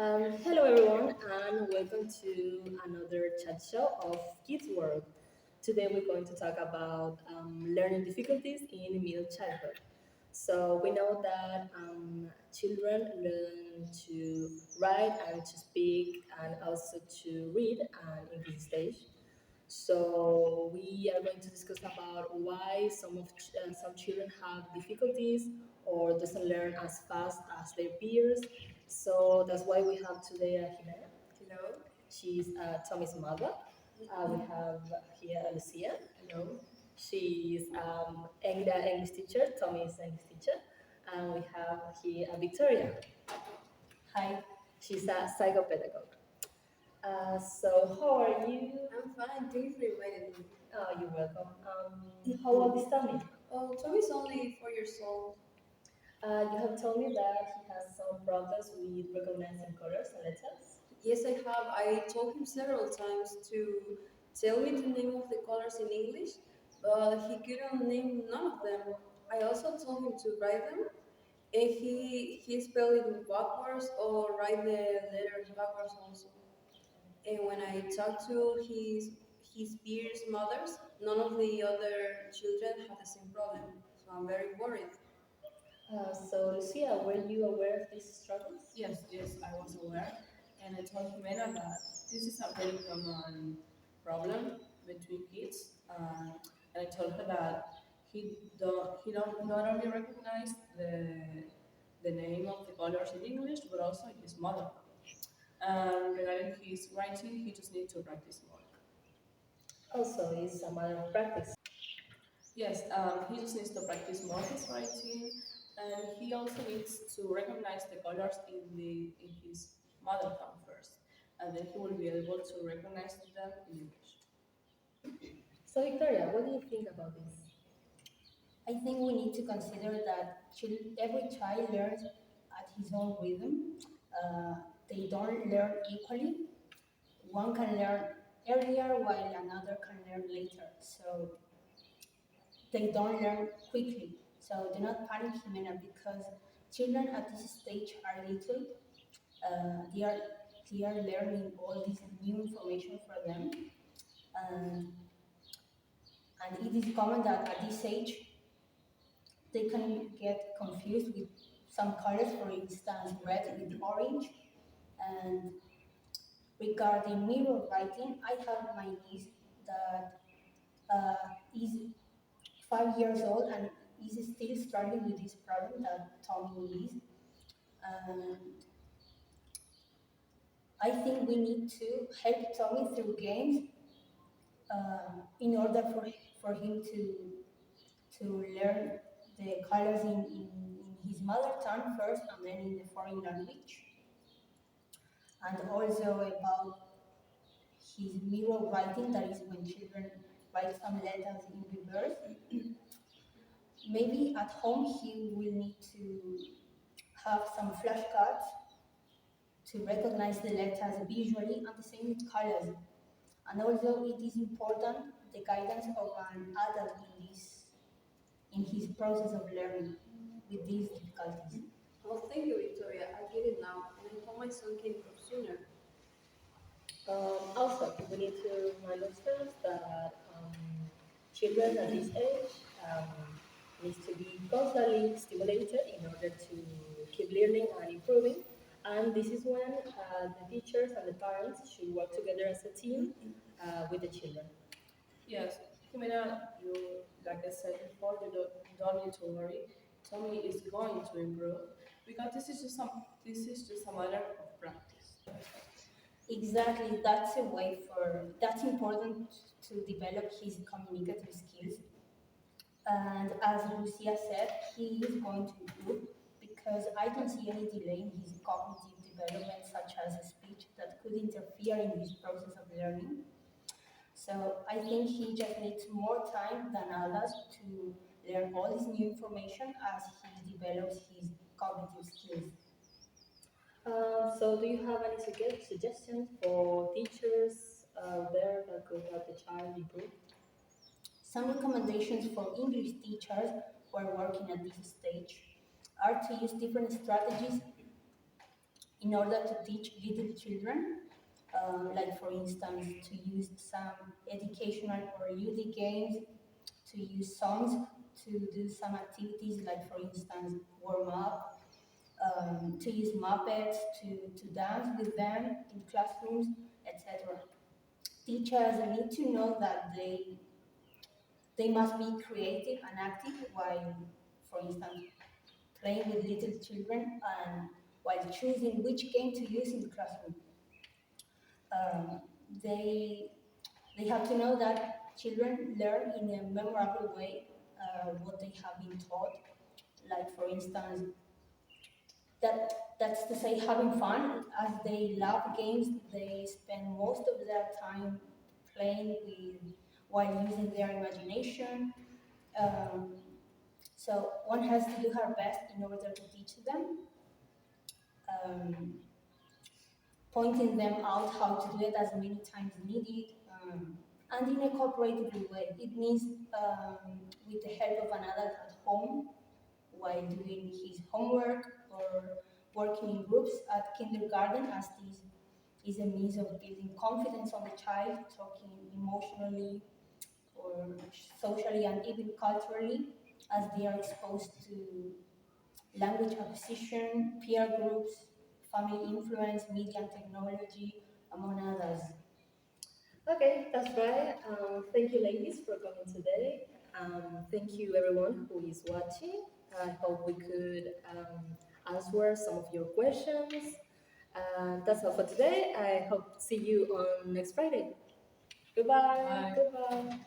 Hello everyone and welcome to another chat show of Kids World. Today we're going to talk about learning difficulties in middle childhood. So we know that children learn to write and to speak and also to read in this stage. So we are going to discuss about why some children have difficulties or doesn't learn as fast as their peers. So that's why we have today Jimena. Hello. She's Tommy's mother. We have here Lucia. Hello. She's English teacher. Tommy is English teacher. And we have here Victoria. Hi. She's a psychopedagogue. So how are you? I'm fine. Thank you for inviting me. Oh, you're welcome. How old is Tommy? Oh, Tommy's only 4 years old. You have told me that he has some problems with recognizing colors and letters. Yes, I have. I told him several times to tell me the name of the colors in English, but he couldn't name none of them. I also told him to write them, and he spelled it backwards or write the letters backwards also. And when I talked to his peers' mothers, none of the other children had the same problem. So I'm very worried. So Lucia, were you aware of these struggles? Yes, I was aware, and I told Jimena that this is a very common problem between kids, and I told her that he don't not only recognize the name of the colors in English, but also in his mother tongue. And regarding his writing, he just needs to practice more. Also, it's a matter of practice. Yes, he just needs to practice more his writing, and he also needs to recognize the colors in his mother tongue first, and then he will be able to recognize them in English. So Victoria, what do you think about this? I think we need to consider that every child learns at his own rhythm. Uh, they don't learn equally. One can learn earlier while another can learn later. So they don't learn quickly. So do not panic, Jimena, because children at this stage are little. Uh, they are they are learning all this new information for them, and it is common that at this age they can get confused with some colors, for instance, red with orange. And regarding mirror writing, I have my niece that is 5 years old and is still struggling with this problem that Tommy is. And I think we need to help Tommy through games in order for him to learn the colors in his mother tongue first and then in the foreign language. And also about his mirror writing, that is when children write some letters in reverse. Maybe at home he will need to have some flashcards to recognize the letters visually and the same with colors. And also it is important the guidance of an adult in his process of learning with these difficulties. Well, thank you, Victoria. I get it now, and I hope my son can improve sooner. Also, we need to remind ourselves that children at this age um, needs to be constantly stimulated in order to keep learning and improving. And this is when the teachers and the parents should work together as a team with the children. Yes, Jimena, you like I said before, you don't need to worry. Tommy is going to improve because this is just a matter of practice. Exactly, that's important to develop his communicative skills. And as Lucia said, he is going to improve because I don't see any delay in his cognitive development, such as speech, that could interfere in his process of learning. So I think he just needs more time than others to learn all this new information as he develops his cognitive skills. So, do you have any suggestions for teachers there that could help the child improve? Some recommendations for English teachers who are working at this stage are to use different strategies in order to teach little children, like for instance, to use some educational or youth games, to use songs, to do some activities like for instance, warm up, to use Muppets, to dance with them in classrooms, etc. Teachers need to know that they must be creative and active while, for instance, playing with little children and while choosing which game to use in the classroom. Um, they, they have to know that children learn in a memorable way what they have been taught. Like, for instance, that's to say having fun. As they love games, they spend most of their time playing with while using their imagination. Um, so one has to do her best in order to teach them, um, pointing them out how to do it as many times needed, and in a cooperative way. It means with the help of an adult at home while doing his homework or working in groups at kindergarten, as this is a means of building confidence on the child, talking emotionally or socially and even culturally as they are exposed to language acquisition, peer groups, family influence, media and technology, among others. Okay, that's right. Thank you, ladies, for coming today. Thank you, everyone who is watching. I hope we could answer some of your questions. That's all for today. I hope to see you on next Friday. Goodbye. Bye. Goodbye.